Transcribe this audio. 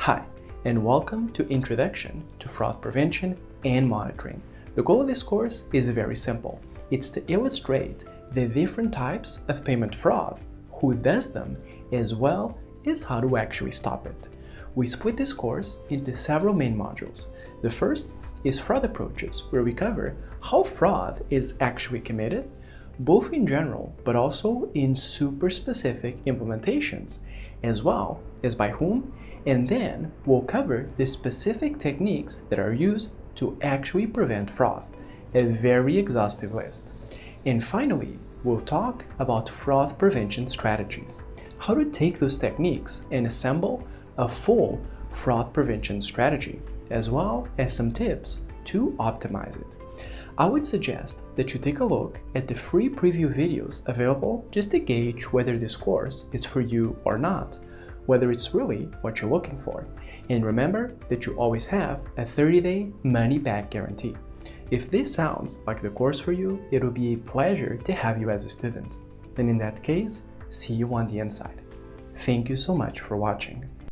Hi, and welcome to Introduction to Fraud Prevention and Monitoring. The goal of this course is very simple. It's to illustrate the different types of payment fraud, who does them, as well as how to actually stop it. We split this course into several main modules. The first is fraud approaches, where we cover how fraud is actually committed, both in general, but also in super specific implementations, as well as by whom, and then we'll cover the specific techniques that are used to actually prevent fraud, a very exhaustive list. And finally, we'll talk about fraud prevention strategies, how to take those techniques and assemble a full fraud prevention strategy, as well as some tips to optimize it. I would suggest that you take a look at the free preview videos available just to gauge whether this course is for you or not, whether it's really what you're looking for. And remember that you always have a 30-day money-back guarantee. If this sounds like the course for you, it'll be a pleasure to have you as a student. And in that case, see you on the inside. Thank you so much for watching.